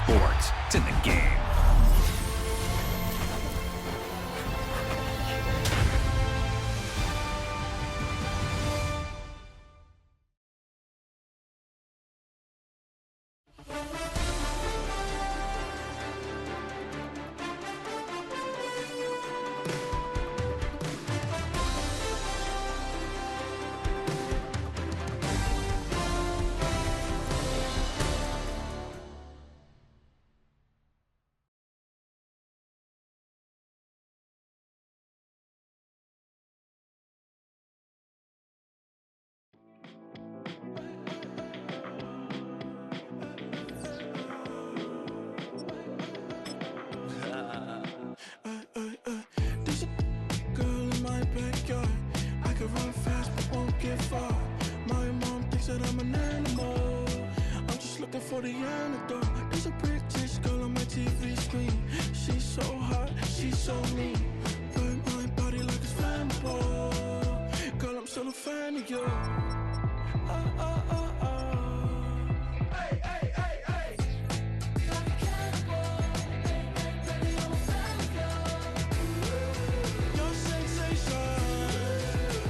sports. It's in the game. There's a girl in my backyard. I can run fast but won't get far. My mom thinks that I'm an animal. I'm just looking for the antidote. There's a British girl on my TV screen. She's so hot, she's so mean. Burn my body like it's flammable. Girl, I'm still a fan of you. Hey, hey, hey, hey. Like a cannibal. Baby, I'm a fan of you. Your sensation,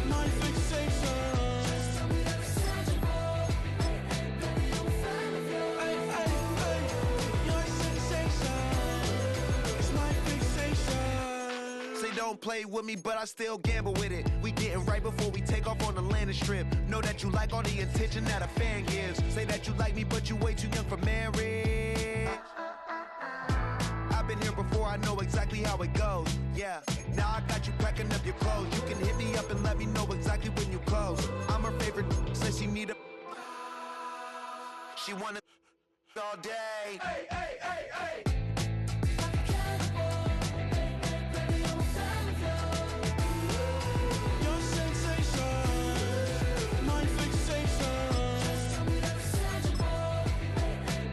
my fixation. Just tell me that it's tangible. Baby, I'm a fan of you. Hey, hey, hey. Your sensation is my fixation. Say don't play with me, but I still gamble with it. We getting right before we take off on the landing strip. Know that you like all the attention that a fan gives. Say that you like me, but you way too young for marriage. I've been here before, I know exactly how it goes. Yeah, now I got you packing up your clothes. You can hit me up and let me know exactly when you close. I'm her favorite, says she need a. She wanna all day. Hey, hey, hey, hey. Like a cannibal. Baby, I'm a fan of you. Your sensation, my fixation. Just tell me that it's tangible.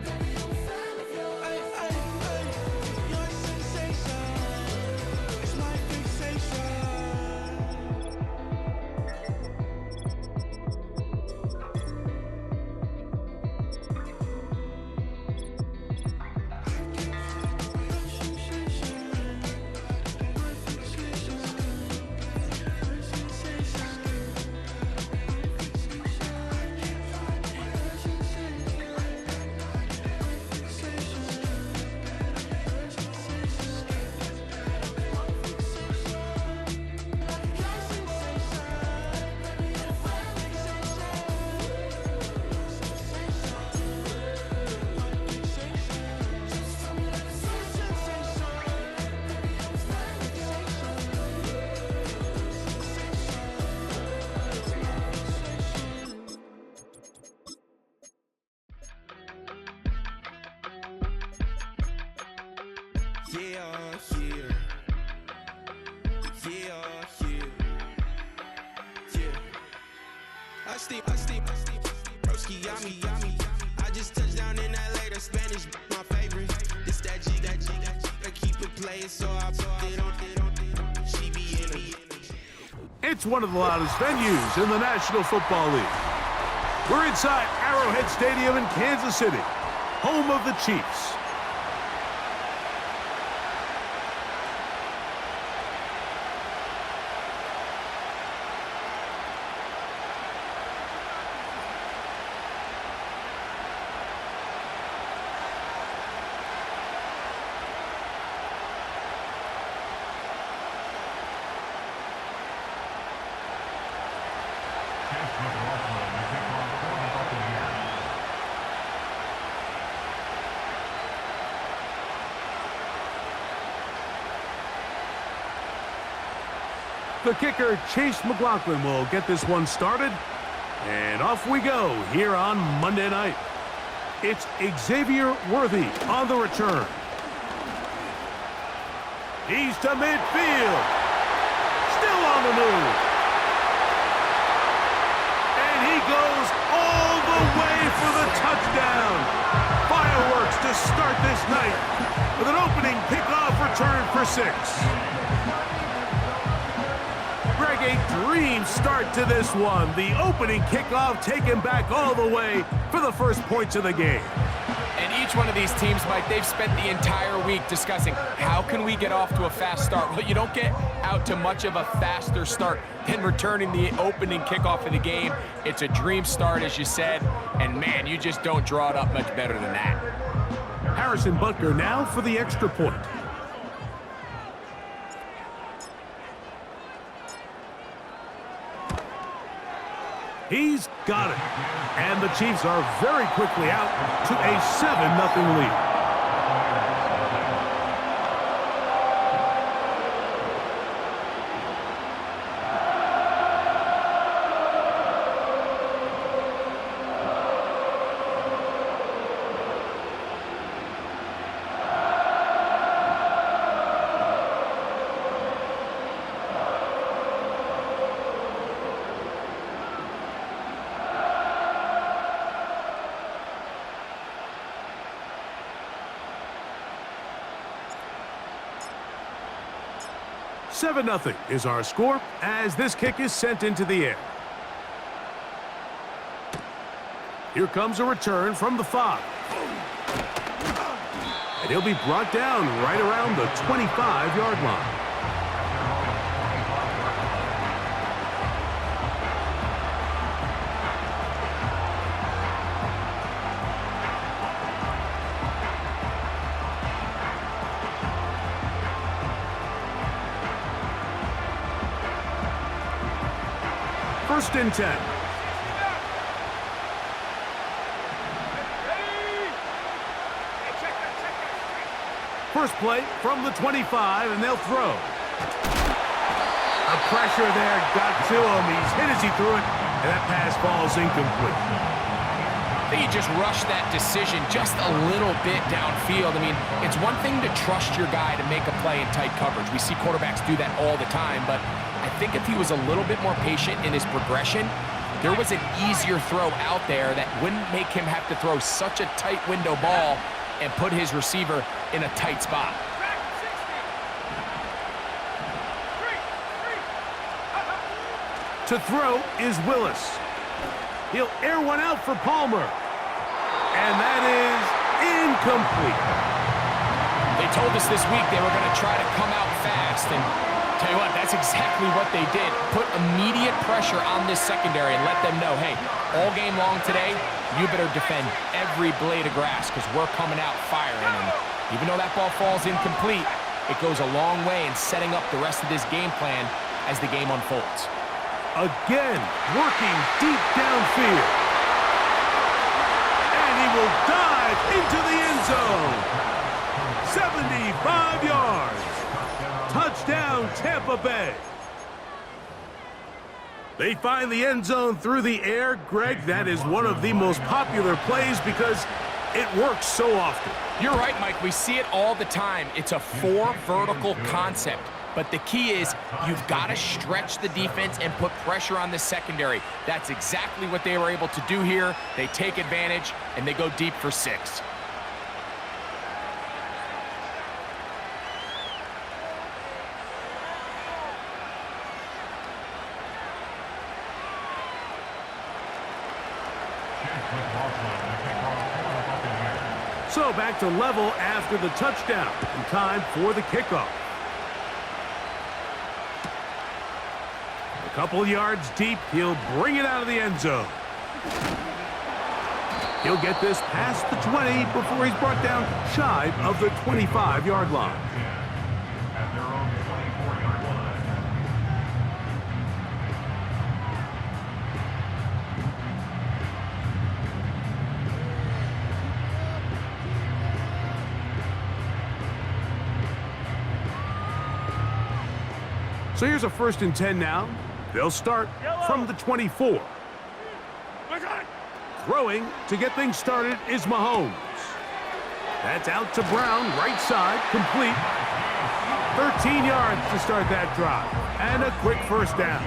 Baby, I'm a fan of you. Hey, hey, hey. Your sensation is my fixation. Broski, yummy. I just touched down in LA, the Spanish, my favorite. This that G, I keep it playing, so I put it on. She be in it. It's one of the loudest venues in the National Football League. We're inside Arrowhead Stadium in Kansas City, home of the Chiefs. The kicker, Chase McLaughlin, will get this one started. And off we go here on Monday night. It's Xavier Worthy on the return. He's to midfield. Still on the move. And he goes all the way for the touchdown. Fireworks to start this night with an opening kickoff return for 6. Greg, a dream start to this one. The opening kickoff taken back all the way for the first points of the game. And each one of these teams, Mike, they've spent the entire week discussing how can we get off to a fast start. Well, you don't get out to much of a faster start than returning the opening kickoff of the game. It's a dream start, as you said, and man, you just don't draw it up much better than that. Harrison Butker now for the extra point. He's got it. And the Chiefs are very quickly out to a 7-0 lead. $7-0 is our score as this kick is sent into the air. Here comes a return from the 5. And he'll be brought down right around the 25-yard line. First and 10. First play from the 25, and they'll throw. The pressure there got to him. He's hit as he threw it, and that pass falls incomplete. I think he just rushed that decision just a little bit downfield. I mean, it's one thing to trust your guy to make a play in tight coverage. We see quarterbacks do that all the time, but I think if he was a little bit more patient in his progression, there was an easier throw out there that wouldn't make him have to throw such a tight window ball and put his receiver in a tight spot. To throw is Willis. He'll air one out for Palmer. And that is incomplete. They told us this week they were going to try to come out fast, and tell you what, that's exactly what they did. Put immediate pressure on this secondary and let them know, hey, all game long today, you better defend every blade of grass because we're coming out firing. And even though that ball falls incomplete, it goes a long way in setting up the rest of this game plan as the game unfolds. Again, working deep downfield. And he will dive into the end zone. 75 yards. Touchdown, Tampa Bay. They find the end zone through the air. Greg, that is one of the most popular plays because it works so often. You're right, Mike. We see it all the time. It's a 4 vertical concept. But the key is you've got to stretch the defense and put pressure on the secondary. That's exactly what they were able to do here. They take advantage, and they go deep for 6. So back to level after the touchdown, and time for the kickoff. A couple yards deep, he'll bring it out of the end zone. He'll get this past the 20 before he's brought down shy of the 25-yard line. So here's a 1st and 10 now. They'll start from the 24. Throwing to get things started is Mahomes. That's out to Brown, right side, complete. 13 yards to start that drive. And a quick first down.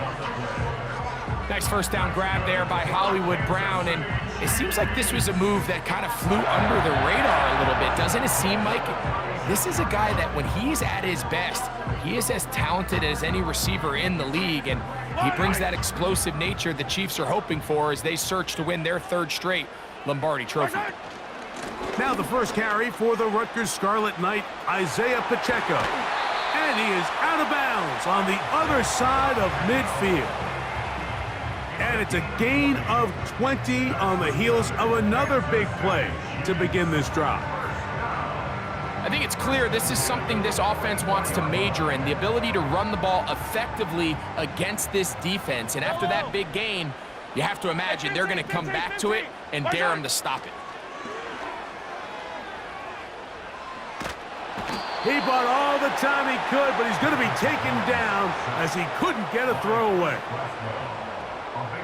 Nice first down grab there by Hollywood Brown, and it seems like this was a move that kind of flew under the radar a little bit. Doesn't it seem, Mike? This is a guy that when he's at his best, he is as talented as any receiver in the league, and he brings that explosive nature the Chiefs are hoping for as they search to win their 3rd straight Lombardi Trophy. Now the first carry for the Rutgers Scarlet Knight, Isaiah Pacheco. And he is out of bounds on the other side of midfield. And it's a gain of 20 on the heels of another big play to begin this drive. I think it's clear this is something this offense wants to major in, the ability to run the ball effectively against this defense. And after that big gain, you have to imagine they're going to come back to it and dare them to stop it. He bought all the time he could, but he's going to be taken down as he couldn't get a throwaway.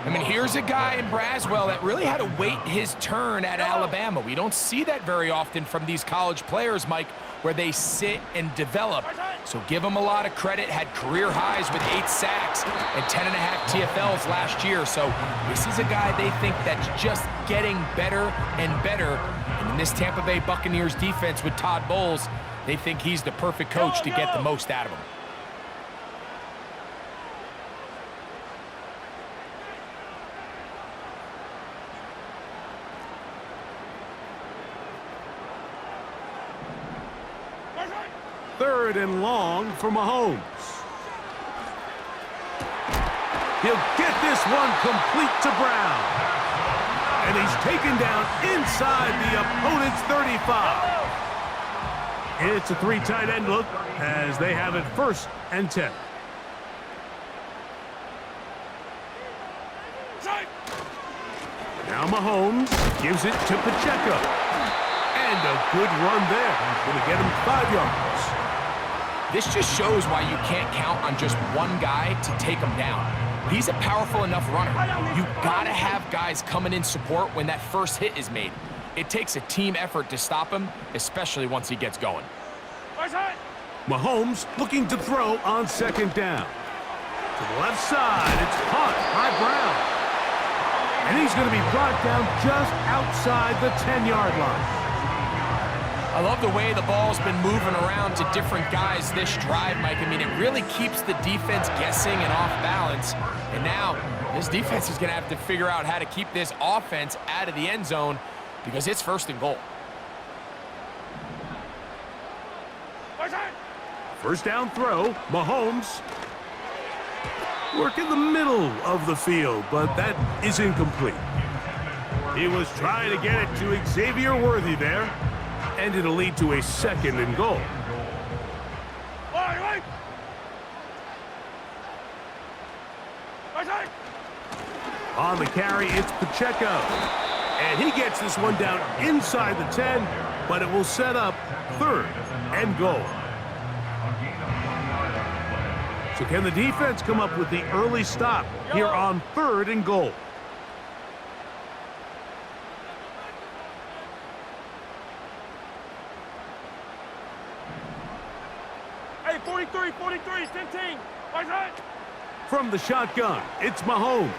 I mean, here's a guy in Braswell that really had to wait his turn at Alabama. We don't see that very often from these college players, Mike, where they sit and develop. So give him a lot of credit. Had career highs with 8 sacks and 10.5 TFLs last year. So this is a guy they think that's just getting better and better. And in this Tampa Bay Buccaneers defense with Todd Bowles, they think he's the perfect coach to get the most out of him. Third and long for Mahomes. He'll get this one complete to Brown. And he's taken down inside the opponent's 35. It's a 3 tight end look as they have it 1st and 10. Now Mahomes gives it to Pacheco. And a good run there. Going to get him 5 yards. This just shows why you can't count on just one guy to take him down. He's a powerful enough runner. You gotta have guys coming in support when that first hit is made. It takes a team effort to stop him, especially once he gets going. Mahomes looking to throw on 2nd down. To the left side, it's caught by Brown. And he's going to be brought down just outside the 10-yard line. I love the way the ball's been moving around to different guys this drive, Mike. I mean, it really keeps the defense guessing and off balance. And now, this defense is going to have to figure out how to keep this offense out of the end zone because it's 1st and goal. 1st down throw, Mahomes. Work in the middle of the field, but that is incomplete. He was trying to get it to Xavier Worthy there, and it'll lead to a 2nd and goal. On the carry, it's Pacheco. And he gets this one down inside the 10, but it will set up 3rd and goal. So can the defense come up with the early stop here on 3rd and goal? Hey, 43, 10. From the shotgun, it's Mahomes.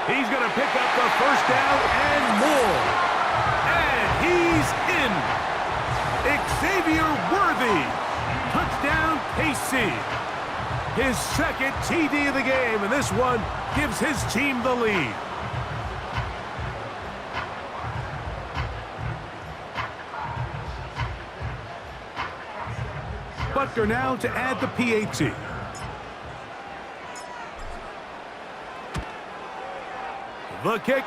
He's going to pick up the 1st down and more. And he's in. Xavier Worthy. Touchdown, KC. His 2nd TD of the game, and this one gives his team the lead. Butker now to add the PAT. The kick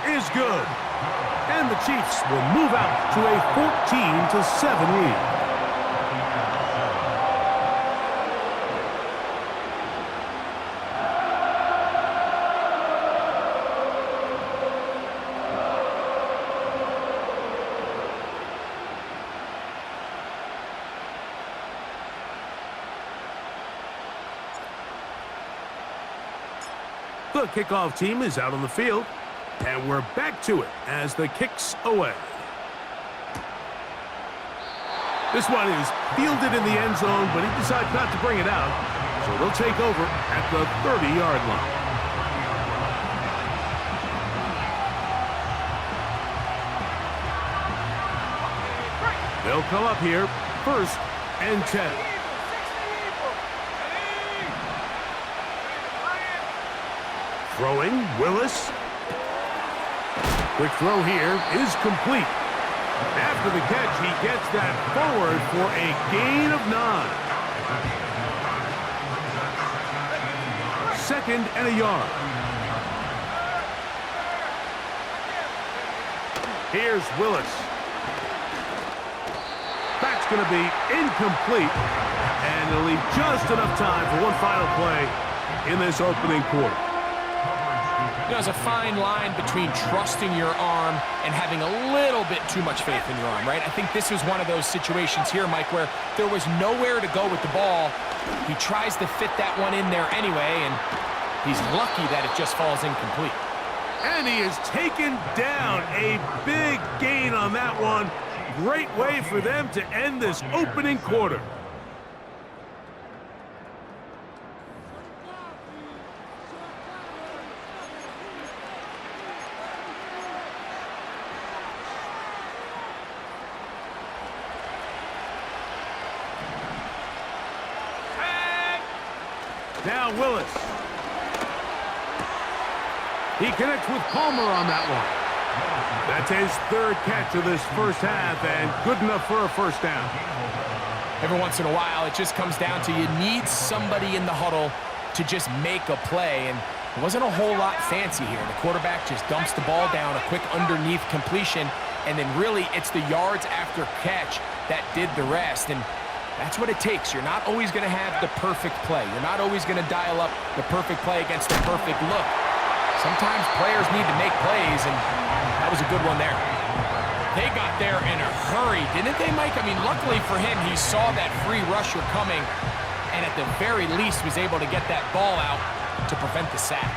is good. And the Chiefs will move out to a 14-7 lead. The kickoff team is out on the field, and we're back to it as the kick's away. This one is fielded in the end zone, but he decides not to bring it out, so they'll take over at the 30-yard line. They'll come up here, 1st and 10. Throwing, Willis. Quick throw here is complete. After the catch, he gets that forward for a gain of 9. 2nd and a yard. Here's Willis. That's going to be incomplete, and it'll leave just enough time for one final play in this opening quarter. There's a fine line between trusting your arm and having a little bit too much faith in your arm, right? I think this was one of those situations here, Mike, where there was nowhere to go with the ball. He tries to fit that one in there anyway, and he's lucky that it just falls incomplete. And he is taken down. A big gain on that one. Great way for them to end this opening quarter. Now Willis. He connects with Palmer on that one. That's his 3rd catch of this first half, and good enough for a first down. Every once in a while, it just comes down to you need somebody in the huddle to just make a play, and it wasn't a whole lot fancy here. The quarterback just dumps the ball down, a quick underneath completion, and then really it's the yards after catch that did the rest. And that's what it takes. You're not always going to have the perfect play. You're not always going to dial up the perfect play against the perfect look. Sometimes players need to make plays, and that was a good one there. They got there in a hurry, didn't they, Mike? I mean, luckily for him, he saw that free rusher coming, and at the very least was able to get that ball out to prevent the sack.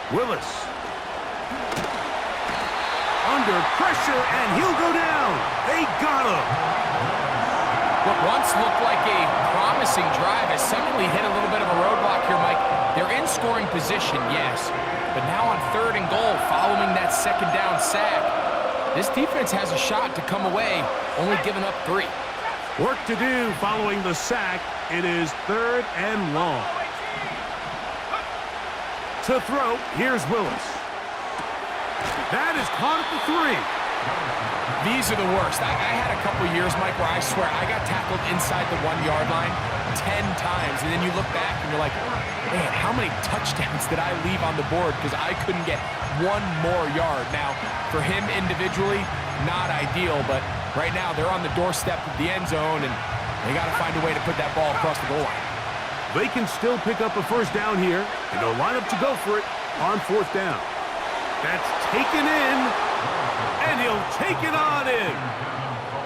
Willis. Under pressure, and he'll go down. They got him. What once looked like a promising drive has suddenly hit a little bit of a roadblock here, Mike. They're in scoring position, yes, but now on 3rd and goal, following that 2nd down sack, this defense has a shot to come away, only giving up 3. Work to do following the sack. It is 3rd and long. To throw, here's Willis. That is caught at the 3. These are the worst. I had a couple years, Mike, where I swear I got tackled inside the 1-yard line 10 times, and then you look back and you're like, man, how many touchdowns did I leave on the board because I couldn't get one more yard? Now, for him individually, not ideal, but right now they're on the doorstep of the end zone, and they got to find a way to put that ball across the goal line. They can still pick up a first down here, and they'll line up to go for it on 4th down. That's taken in, and he'll take it on in.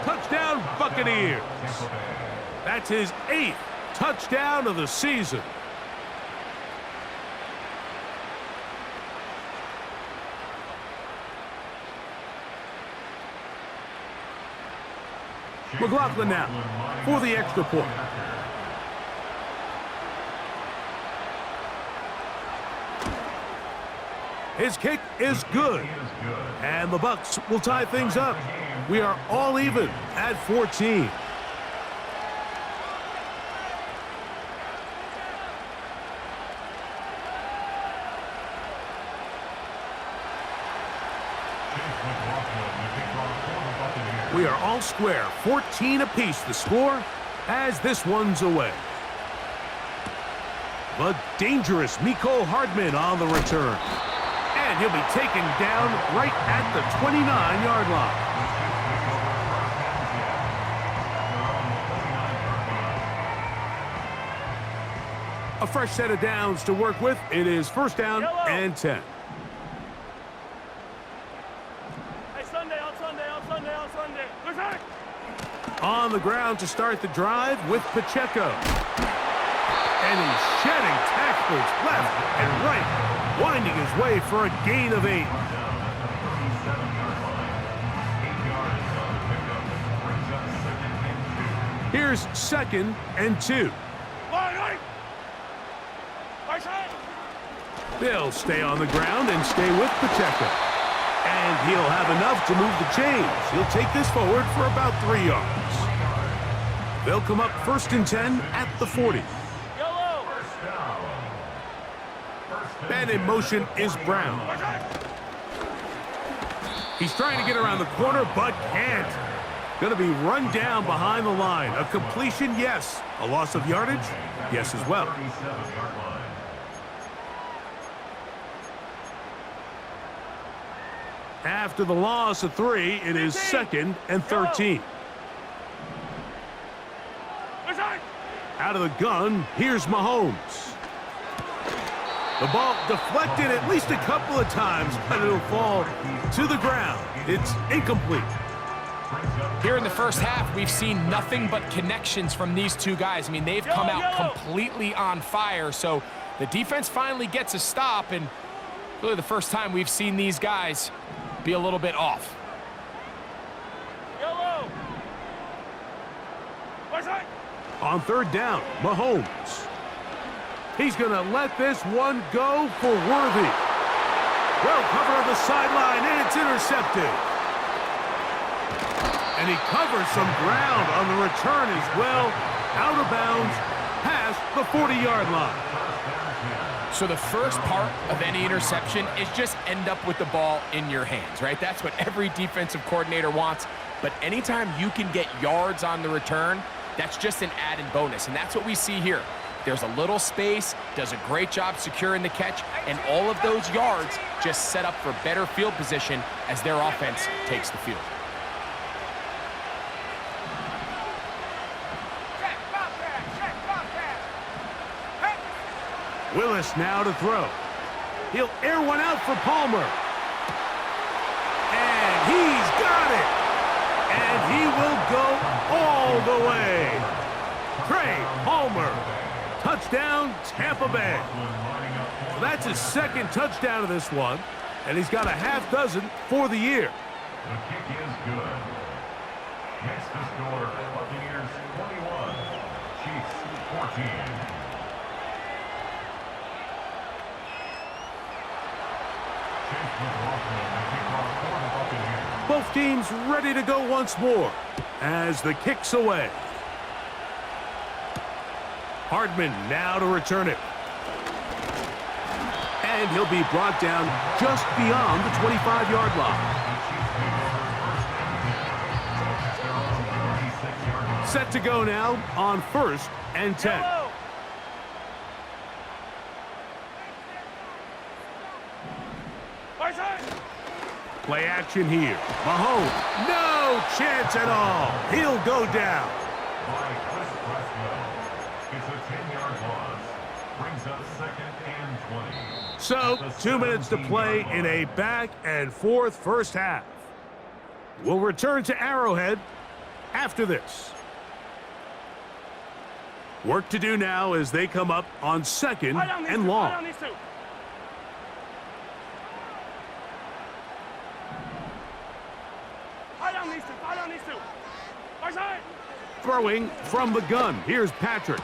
Touchdown, Buccaneers. That's his 8th touchdown of the season. McLaughlin now for the extra point. His kick is good. And the Bucs will tie things up. We are all even at 14. We are all square, 14 apiece the score as this one's away. The dangerous Mecole Hardman on the return. And he'll be taken down right at the 29-yard line. A fresh set of downs to work with. It is 1st down and 10. On the ground to start the drive with Pacheco. And he's shedding tackles left and right, winding his way for a gain of 8. Here's 2nd and 2. They'll stay on the ground and stay with Pacheco. And he'll have enough to move the chains. He'll take this forward for about 3 yards. They'll come up 1st and 10 at the 40. Yellow. Man in motion is Brown. He's trying to get around the corner, but can't. Going to be run down behind the line. A completion, yes. A loss of yardage, yes as well. After the loss of 3, it is 2nd and 13. Out of the gun, here's Mahomes. The ball deflected at least a couple of times, but it'll fall to the ground. It's incomplete. Here in the first half, we've seen nothing but connections from these two guys. I mean, they've come out completely on fire, so the defense finally gets a stop, and really the first time we've seen these guys be a little bit off. Yellow. On 3rd down, Mahomes. He's going to let this one go for Worthy. Well covered on the sideline, and it's intercepted. And he covers some ground on the return as well. Out of bounds, past the 40-yard line. So the first part of any interception is just end up with the ball in your hands, right? That's what every defensive coordinator wants. But anytime you can get yards on the return, that's just an added bonus. And that's what we see here. There's a little space, does a great job securing the catch, and all of those yards just set up for better field position as their offense takes the field. Willis now to throw. He'll air one out for Palmer. And he's got it. And he will go all the way. Trey Palmer. Touchdown, Tampa Bay. So that's his 2nd touchdown of this one. And he's got a half dozen for the year. The kick is good. Next to score, Buccaneers 21, Chiefs 14. Both teams ready to go once more as the kick's away. Hardman now to return it. And he'll be brought down just beyond the 25-yard line. Set to go now on 1st and 10. Play action here. Mahomes, no chance at all. He'll go down. It's a 10-yard loss. Brings up 2nd and 20. So, 2 minutes to play in a back-and-forth first half. We'll return to Arrowhead after this. Work to do now as they come up on 2nd and long. Throwing from the gun. Here's Patrick.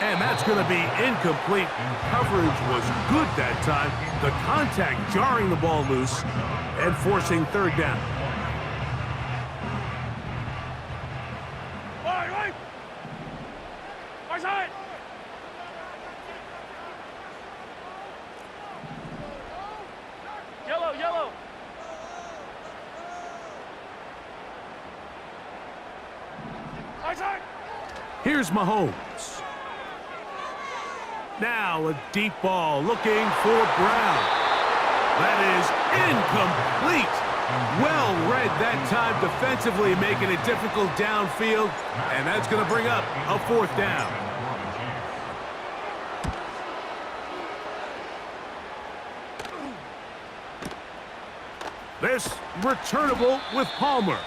And that's going to be incomplete. Coverage was good that time. The contact jarring the ball loose and forcing 3rd down. Yellow. Here's Mahomes. Now a deep ball looking for Brown. That is incomplete. Well read that time defensively, making it difficult downfield. And that's going to bring up a 4th down. This returnable with Palmer.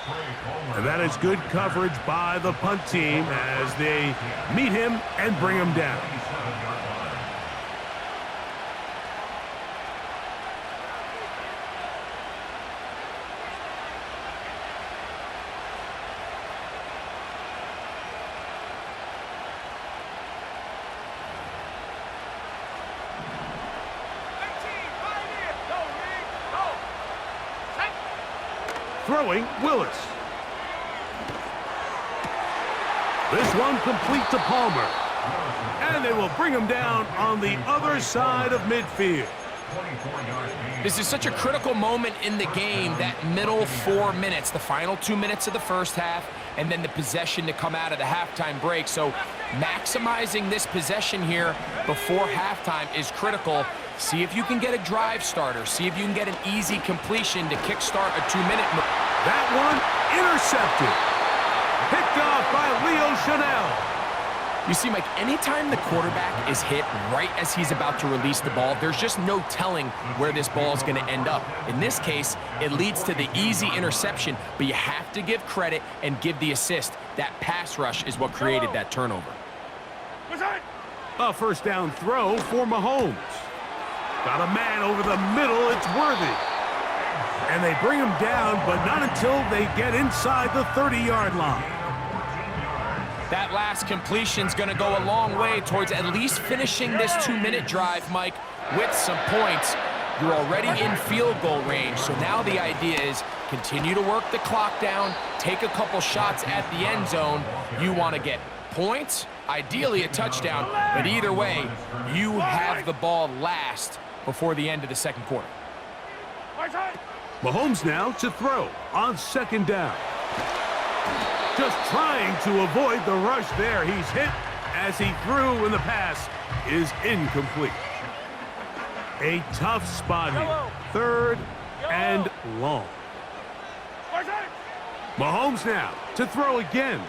And that is good coverage by the punt team as they meet him and bring him down. Throwing Willis. This one complete to Palmer. And they will bring him down on the other side of midfield. This is such a critical moment in the game, that middle 4 minutes, the final 2 minutes of the first half, and then the possession to come out of the halftime break. So maximizing this possession here before halftime is critical. See if you can get a drive starter. See if you can get an easy completion to kickstart a 2-minute. That one intercepted. Picked off by Leo Chanel. You see, Mike, anytime the quarterback is hit right as he's about to release the ball, there's just no telling where this ball is going to end up. In this case, it leads to the easy interception, but you have to give credit and give the assist. That pass rush is what created that turnover. A first down throw for Mahomes. Got a man over the middle, it's worthy. And they bring him down, but not until they get inside the 30-yard line. That last completion's going to go a long way towards at least finishing this 2-minute drive, Mike, with some points. You're already in field goal range, so now the idea is continue to work the clock down, take a couple shots at the end zone. You want to get points, ideally a touchdown, but either way, you have the ball last before the end of the second quarter. Mahomes now to throw on second down. Just trying to avoid the rush there. He's hit as he threw, and the pass is incomplete. A tough spot here. Third and long. Mahomes now to throw again.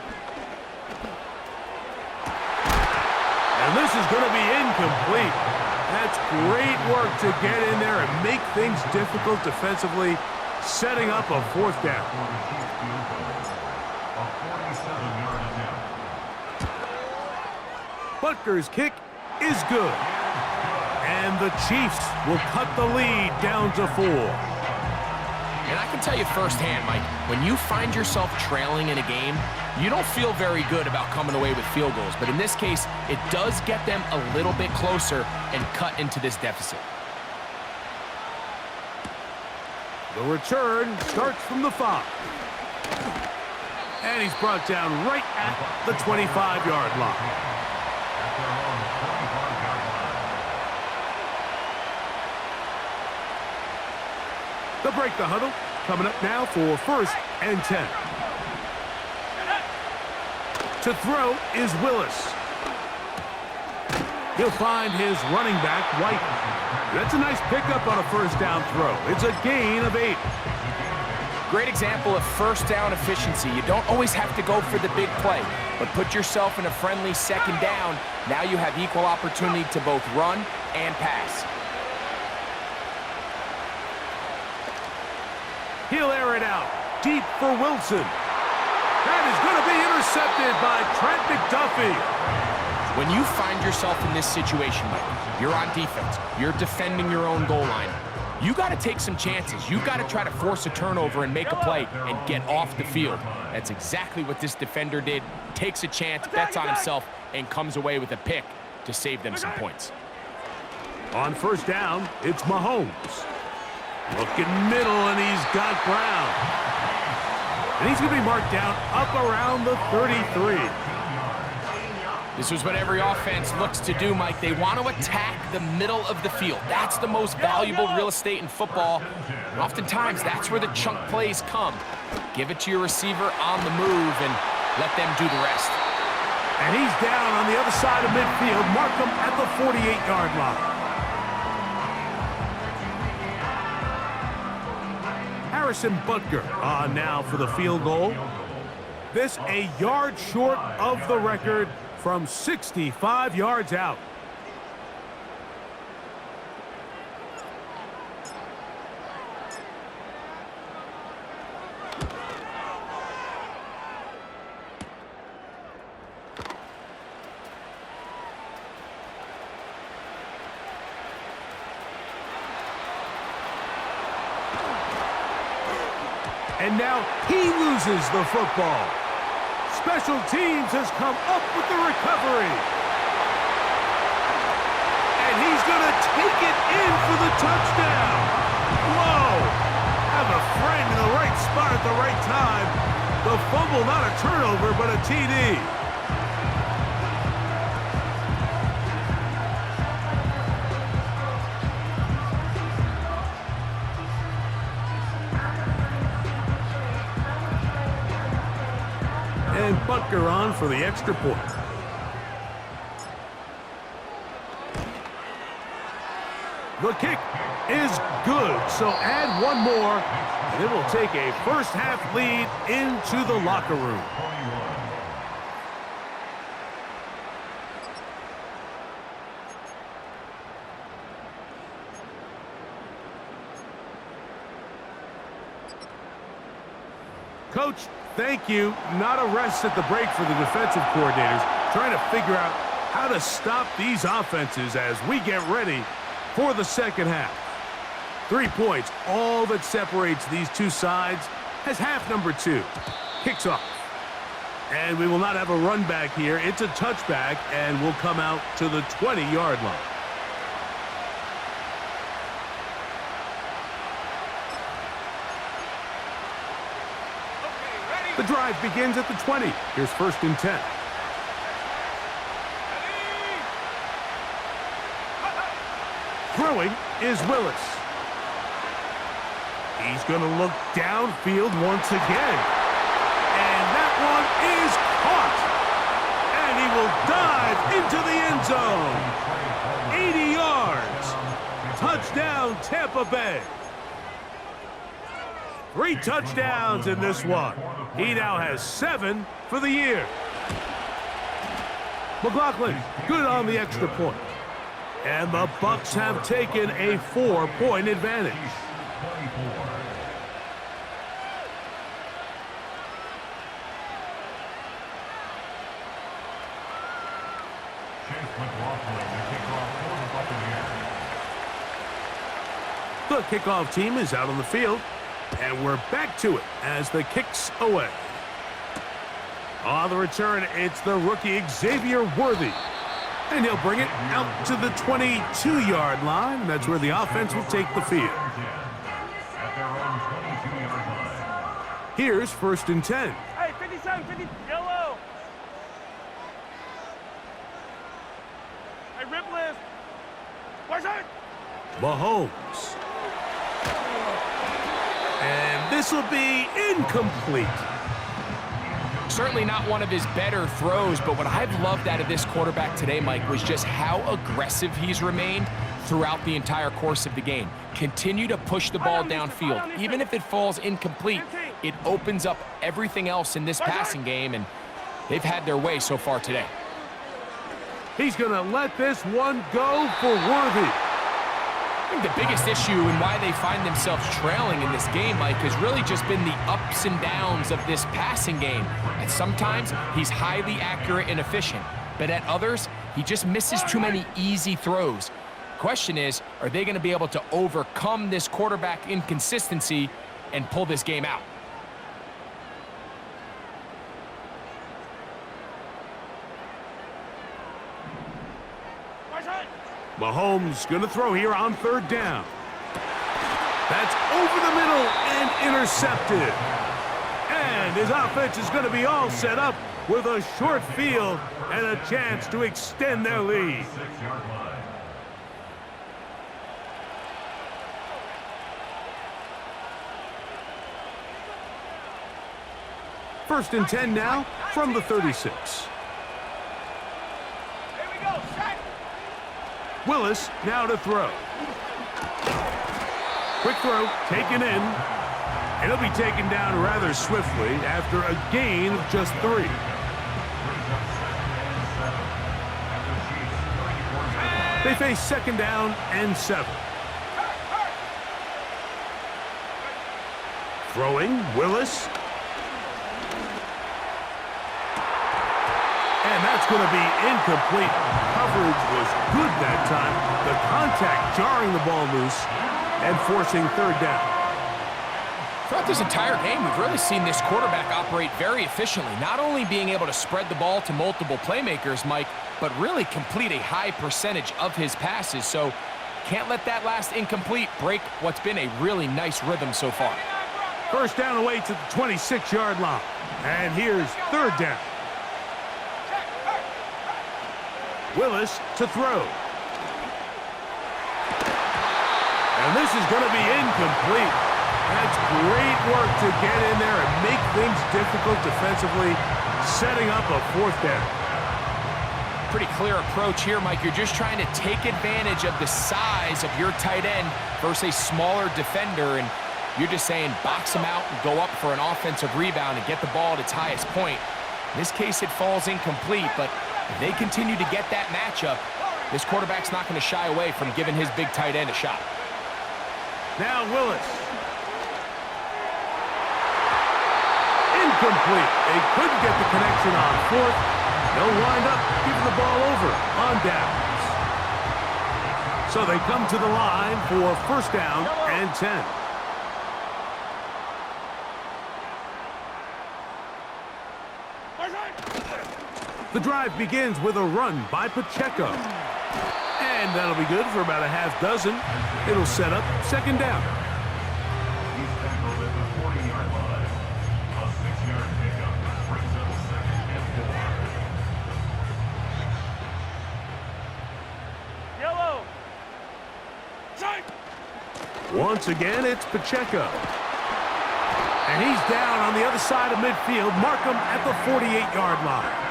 And this is going to be incomplete. That's great work to get in there and make things difficult defensively, setting up a fourth down. Butker's kick is good. And the Chiefs will cut the lead down to 4. And I can tell you firsthand, Mike, when you find yourself trailing in a game, you don't feel very good about coming away with field goals. But in this case, it does get them a little bit closer and cut into this deficit. The return starts from the 5. And he's brought down right at the 25-yard line. They'll break the huddle. Coming up now for first and 10. To throw is Willis. He'll find his running back, White. That's a nice pickup on a first down throw. It's a gain of 8. Great example of first down efficiency. You don't always have to go for the big play, but put yourself in a friendly second down. Now you have equal opportunity to both run and pass. He'll air it out. Deep for Wilson. That is going to be intercepted by Trent McDuffie. When you find yourself in this situation, Mike, you're on defense, you're defending your own goal line, you got to take some chances. You got to try to force a turnover and make a play and get off the field. That's exactly what this defender did. Takes a chance, bets on himself, and comes away with a pick to save them some points. On first down, it's Mahomes. Looking middle, and he's got Brown. And he's going to be marked down up around the 33. This is what every offense looks to do, Mike. They want to attack the middle of the field. That's the most valuable real estate in football. And oftentimes, that's where the chunk plays come. Give it to your receiver on the move and let them do the rest. And he's down on the other side of midfield. Mark him at the 48-yard line. Harrison Butker on now for the field goal. This a yard short of the record from 65 yards out. And now he loses the football. Special teams has come up with the recovery. And he's going to take it in for the touchdown. Whoa! Have a friend in the right spot at at the right time. The fumble, not a turnover, but a TD. And Butker on for the extra point. The kick is good, so add one more, and it will take a first-half lead into the locker room. Coach, thank you. Not a rest at the break for the defensive coordinators, trying to figure out how to stop these offenses as we get ready for the second half. 3 points, all that separates these two sides, as half number 2 kicks off. And we will not have a run back here. It's a touchback, and we'll come out to the 20-yard line. The drive begins at the 20. Here's 1st and 10. Throwing is Willis. He's going to look downfield once again. And that one is caught. And he will dive into the end zone. 80 yards. Touchdown, Tampa Bay. 3 touchdowns in this one. He now has 7 for the year. McLaughlin, good on the extra point. And the Bucs have taken a 4-point advantage. The kickoff team is out on the field, and we're back to it as the kick's away. On the return, it's the rookie Xavier Worthy. And he'll bring it out to the 22-yard line. That's where the offense will take the field. Here's 1st and 10. Hey, 57, 50, yellow. Hey, rip list. Where's it? Mahomes. And this will be incomplete. Certainly not one of his better throws, but what I've loved out of this quarterback today, Mike, was just how aggressive he's remained throughout the entire course of the game. Continue to push the ball downfield. Even if it falls incomplete, it opens up everything else in this passing game, and they've had their way so far today. He's going to let this one go for Worthy. I think the biggest issue and why they find themselves trailing in this game, Mike, has really just been the ups and downs of this passing game. And sometimes he's highly accurate and efficient, but at others, he just misses too many easy throws. Question is, are they going to be able to overcome this quarterback inconsistency and pull this game out? Mahomes going to throw here on 3rd down. That's over the middle and intercepted. And his offense is going to be all set up with a short field and a chance to extend their lead. First and 10 now from the 36. Willis now to throw. Quick throw, taken in. And he'll be taken down rather swiftly after a gain of just 3. They face 2nd down and 7. Throwing, Willis. And that's going to be incomplete. Coverage was good that time. The contact jarring the ball loose and forcing 3rd down. Throughout this entire game, we've really seen this quarterback operate very efficiently, not only being able to spread the ball to multiple playmakers, Mike, but really complete a high percentage of his passes. So can't let that last incomplete break what's been a really nice rhythm so far. First down away to the 26-yard line. And here's third down. Willis to throw. And this is going to be incomplete. That's great work to get in there and make things difficult defensively, setting up a fourth down. Pretty clear approach here, Mike. You're just trying to take advantage of the size of your tight end versus a smaller defender, and you're just saying box him out and go up for an offensive rebound and get the ball at its highest point. In this case, it falls incomplete, but if they continue to get that matchup, this quarterback's not going to shy away from giving his big tight end a shot. Now Willis. Incomplete. They couldn't get the connection on fourth. They'll wind up giving the ball over on downs. So they come to the line for first down and 10. The drive begins with a run by Pacheco. And that'll be good for about a half dozen. It'll set up second down. He's tackled at the 40-yard line. A 6-yard pickup brings up second and 4. Yellow. Side. Once again, it's Pacheco. And he's down on the other side of midfield. Markham at the 48-yard line.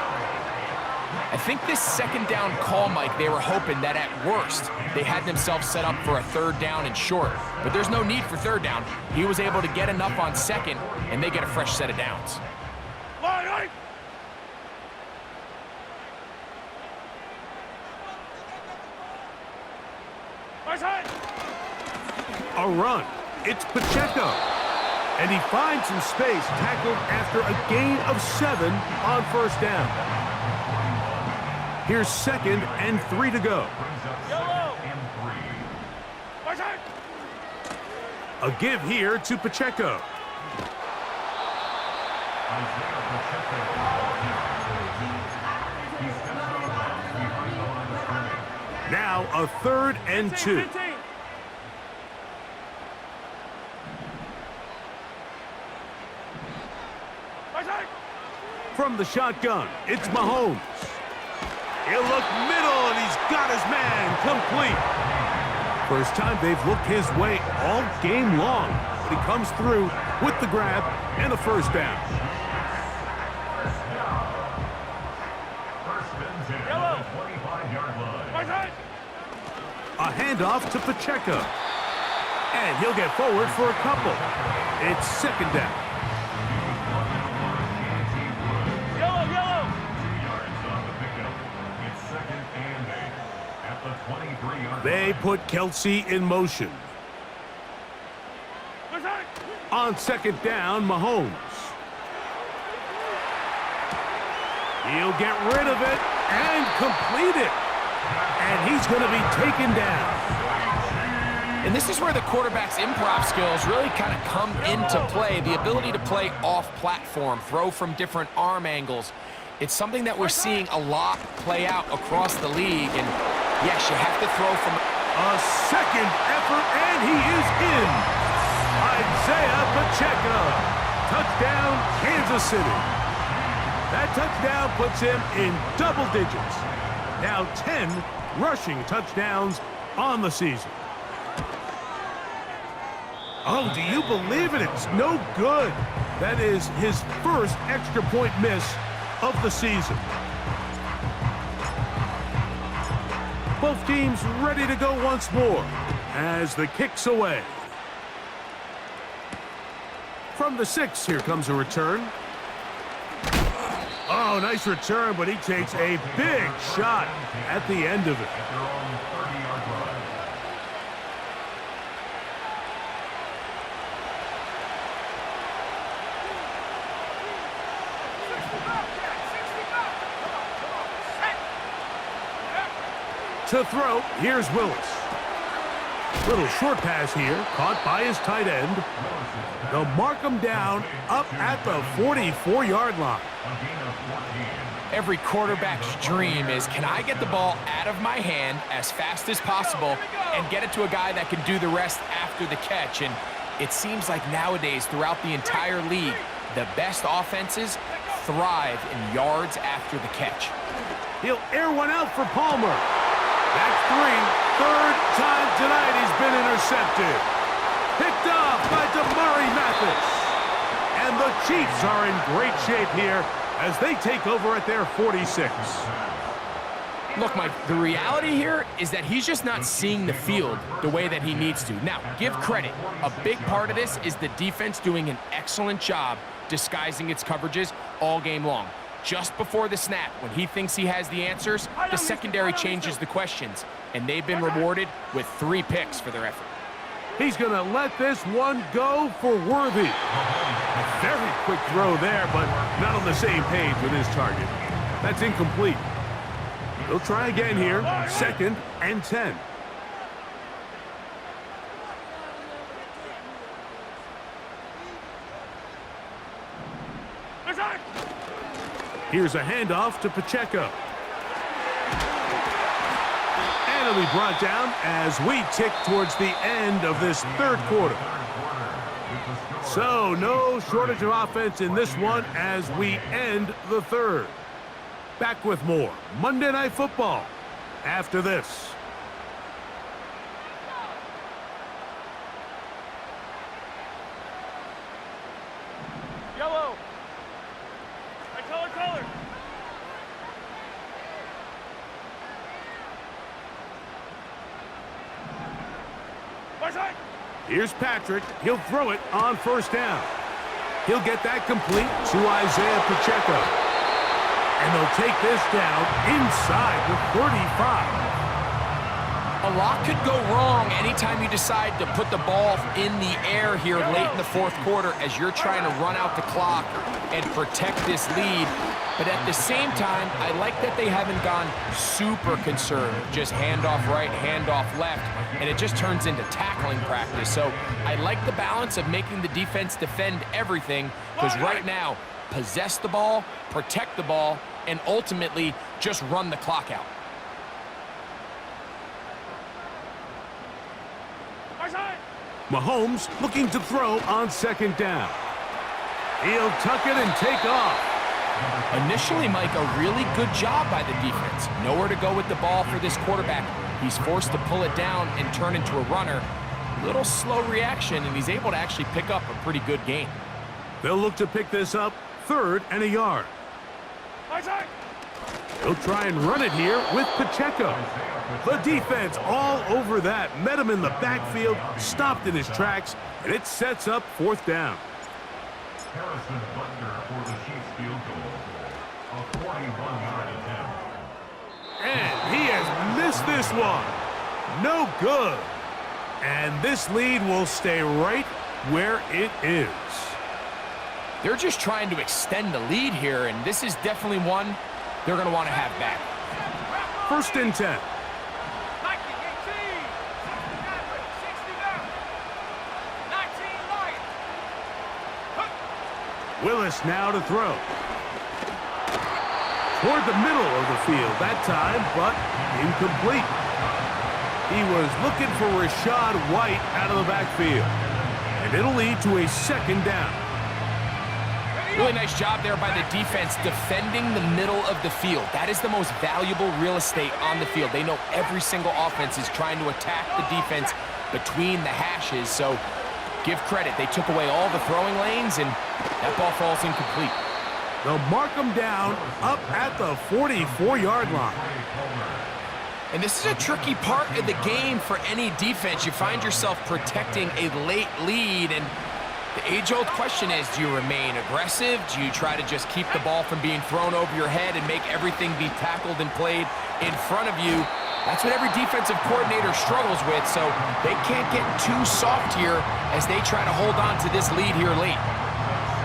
I think this second down call, Mike, they were hoping that at worst they had themselves set up for a third down and short. But there's no need for third down. He was able to get enough on second, and they get a fresh set of downs. Line, line. Right side. A run. It's Pacheco. And he finds some space, tackled after a gain of 7 on first down. Here's second and 3 to go. Yellow. Right side. A give here to Pacheco. Now a third and 2. 15. Right side. From the shotgun, it's Mahomes. He'll look middle, and he's got his man complete. First time they've looked his way all game long. But he comes through with the grab and a first down. First and 10 Yellow. at the 25-yard line. Right side. A handoff to Pacheco. And he'll get forward for a couple. It's second down. Yellow, yellow. 2 yards on the pickup. It's second and 8 at the 23-yard line. They put Kelsey in motion. Right side. On second down, Mahomes. He'll get rid of it and complete it. And he's going to be taken down. And this is where the quarterback's improv skills really kind of come into play. The ability to play off-platform, throw from different arm angles. It's something that we're seeing a lot play out across the league. And yes, you have to throw from... A second effort, and he is in. Isaiah Pacheco. Touchdown, Kansas City. That touchdown puts him in double digits. Now 10 rushing touchdowns on the season. Oh, do you believe it? It's no good. That is his first extra point miss of the season. Both teams ready to go once more as the kick's away. From the 6, here comes a return. Oh, nice return, but he takes a big shot at the end of it. At their own 30-yard line. To throw, here's Willis. Little short pass here, caught by his tight end. They'll mark him down up at the 44-yard line. A gain of 14. Every quarterback's dream is, can I get the ball out of my hand as fast as possible and get it to a guy that can do the rest after the catch? And It seems like nowadays, throughout the entire league, the best offenses thrive in yards after the catch. He'll air one out for Palmer. That's 3. Third time tonight he's been intercepted. Picked off by Damari Mathis. And the Chiefs are in great shape here as they take over at their 46. Look, Mike, the reality here is that he's just not seeing the field the way that he needs to. Now, give credit. A big part of this is the defense doing an excellent job disguising its coverages all game long. Just before the snap, when he thinks he has the answers, the secondary changes the questions, and they've been rewarded with 3 picks for their effort. He's going to let this one go for Worthy. A very quick throw there, but not on the same page with his target. That's incomplete. He'll try again here. 2nd and 10. Here's a handoff to Pacheco. And it'll be brought down as we tick towards the end of this 3rd quarter. So no shortage of offense in this one as we end the 3rd. Back with more Monday Night Football after this. Yellow. Color. Here's Patrick. He'll throw it on 1st down. He'll get that complete to Isaiah Pacheco. And they'll take this down inside the 35. A lot could go wrong anytime you decide to put the ball in the air here late in the 4th quarter as you're trying to run out the clock and protect this lead. But at the same time, I like that they haven't gone super conservative, just handoff right, handoff left, and it just turns into tackling practice. So I like the balance of making the defense defend everything, because right now, possess the ball, protect the ball, and ultimately just run the clock out. Mahomes looking to throw on 2nd down. He'll tuck it and take off. Initially, Mike, a really good job by the defense. Nowhere to go with the ball for this quarterback. He's forced to pull it down and turn into a runner. Little slow reaction, and he's able to actually pick up a pretty good gain. They'll look to pick this up 3rd and a yard. He'll try and run it here with Pacheco. The defense all over that. Met him in the backfield, stopped in his tracks, and it sets up 4th down. Harrison Butker for the Chiefs field goal. A 41-yard attempt. And he has missed this one. No good. And this lead will stay right where it is. They're just trying to extend the lead here, and this is definitely one they're going to want to have back. 1st and 10. Willis now to throw. Toward the middle of the field that time, but incomplete. He was looking for Rashad White out of the backfield. And it'll lead to a 2nd down. Really nice job there by the defense defending the middle of the field. That is the most valuable real estate on the field. They know every single offense is trying to attack the defense between the hashes, so give credit. They took away all the throwing lanes, and that ball falls incomplete. They'll mark them down up at the 44-yard line. And this is a tricky part of the game for any defense. You find yourself protecting a late lead, and the age-old question is, do you remain aggressive? Do you try to just keep the ball from being thrown over your head and make everything be tackled and played in front of you? That's what every defensive coordinator struggles with, so they can't get too soft here as they try to hold on to this lead here late.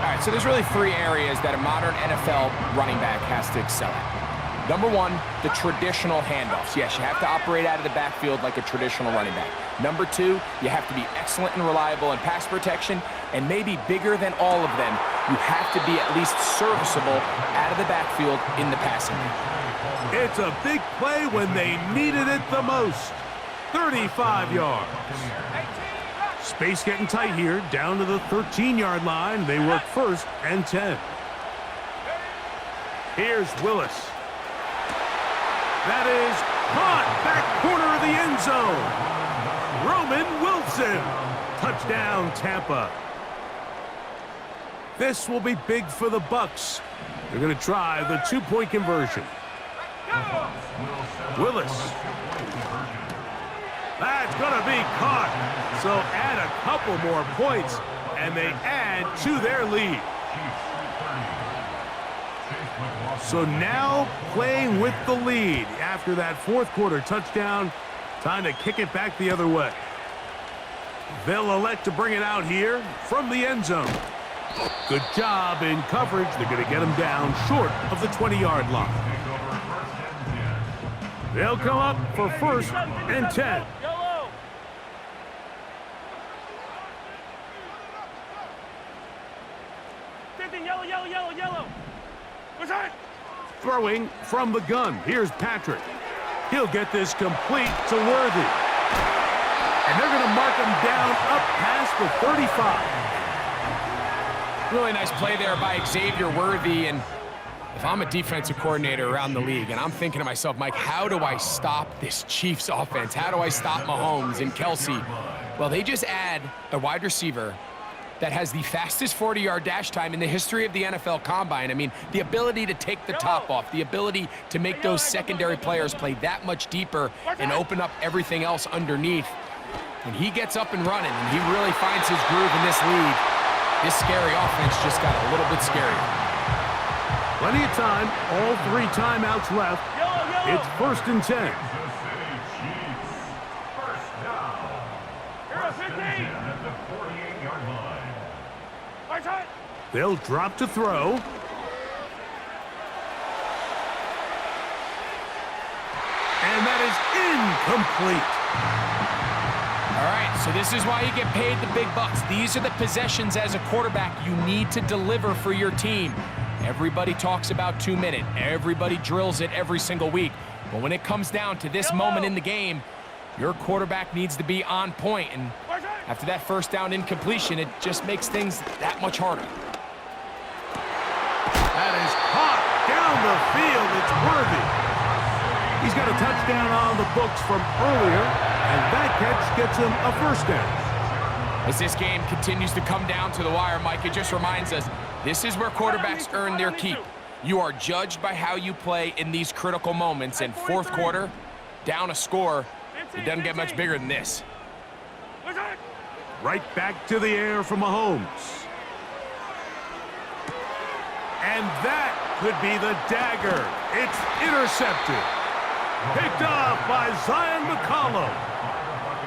All right, so there's really 3 areas that a modern NFL running back has to excel at. Number 1, the traditional handoffs. Yes, you have to operate out of the backfield like a traditional running back. Number 2, you have to be excellent and reliable in pass protection, and maybe bigger than all of them, you have to be at least serviceable out of the backfield in the passing game. It's a big play when they needed it the most. 35 yards. Space getting tight here, down to the 13-yard line. They work 1st and 10. Here's Willis. That is caught, back corner of the end zone. Roman Wilson. Touchdown, Tampa. This will be big for the Bucs. They're going to try the 2-point conversion. Willis. That's going to be caught. So add a couple more points, and they add to their lead. So now playing with the lead after that 4th quarter touchdown. Time to kick it back the other way. They'll elect to bring it out here from the end zone. Good job in coverage. They're going to get him down short of the 20-yard line. They'll come up for 1st and 10. Yellow. Yellow. What's that? Throwing from the gun. Here's Patrick. He'll get this complete to Worthy. And they're going to mark him down up past the 35. Really nice play there by Xavier Worthy. And if I'm a defensive coordinator around the league and I'm thinking to myself, Mike, how do I stop this Chiefs offense? How do I stop Mahomes and Kelsey? Well, they just add a wide receiver that has the fastest 40-yard dash time in the history of the NFL Combine. I mean, the ability to take the top off, the ability to make those secondary players play that much deeper and open up everything else underneath. When he gets up and running and he really finds his groove in this league, this scary offense just got a little bit scarier. Plenty of time, all 3 timeouts left. It's 1st and 10. They'll drop to throw. And that is incomplete. All right, so this is why you get paid the big bucks. These are the possessions as a quarterback you need to deliver for your team. Everybody talks about 2-minute. Everybody drills it every single week. But when it comes down to this moment in the game, your quarterback needs to be on point. And after that 1st down incompletion, it just makes things that much harder. That is caught down the field. It's Worthy. He's got a touchdown on the books from earlier, and that catch gets him a 1st down. As this game continues to come down to the wire, Mike, it just reminds us, this is where quarterbacks earn their keep. You are judged by how you play in these critical moments, and 4th quarter, down a score, it doesn't get much bigger than this. Right back to the air from Mahomes. And that could be the dagger. It's intercepted. Picked off by Zion McCollum.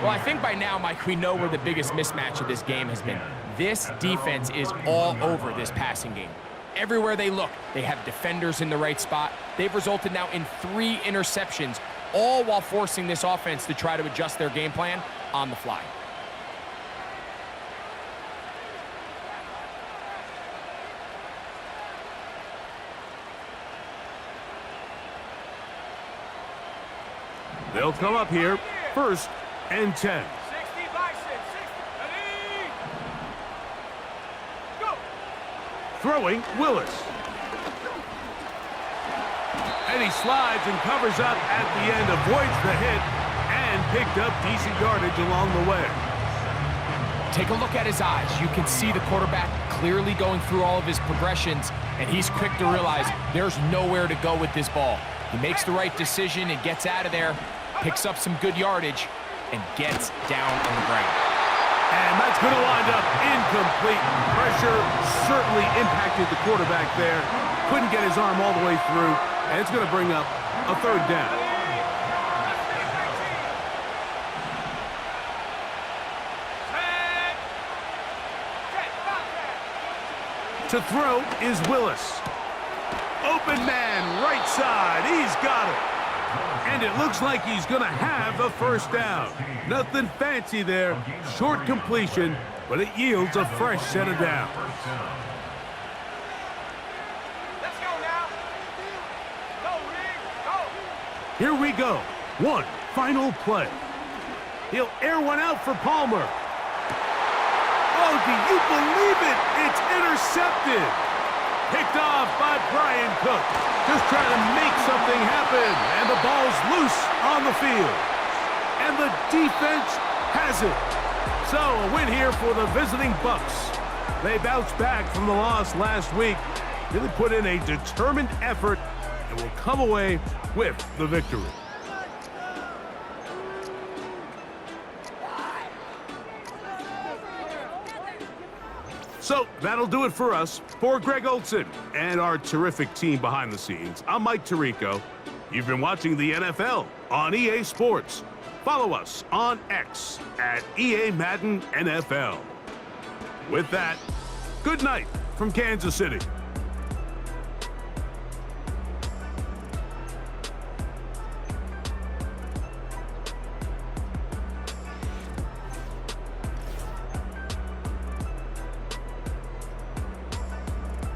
Well, I think by now, Mike, we know where the biggest mismatch of this game has been. This defense is all over this passing game. Everywhere they look, they have defenders in the right spot. They've resulted now in 3 interceptions, all while forcing this offense to try to adjust their game plan on the fly. They'll come up here, 1st and 10. 60 by 6. 60. Go. Throwing, Willis. And he slides and covers up at the end, avoids the hit, and picked up decent yardage along the way. Take a look at his eyes. You can see the quarterback clearly going through all of his progressions, and he's quick to realize there's nowhere to go with this ball. He makes the right decision and gets out of there, picks up some good yardage, and gets down on the ground. And that's going to wind up incomplete. Pressure certainly impacted the quarterback there. Couldn't get his arm all the way through, and it's going to bring up a 3rd down. To throw is Willis. Open man, right side. He's got it. And it looks like he's going to have the 1st down. Nothing fancy there. Short completion, but it yields a fresh set of downs. Let's go now. Go, Regs. Go. Here we go. One final play. He'll air one out for Palmer. Oh, do you believe it? It's intercepted. Picked off by Brian Cook. Just trying to make something happen. And the ball's loose on the field. And the defense has it. So, a win here for the visiting Bucs. They bounced back from the loss last week, really put in a determined effort, and will come away with the victory. So, that'll do it for us. For Greg Olson and our terrific team behind the scenes, I'm Mike Tirico. You've been watching the NFL on EA Sports. Follow us on X at EA Madden NFL. With that, good night from Kansas City.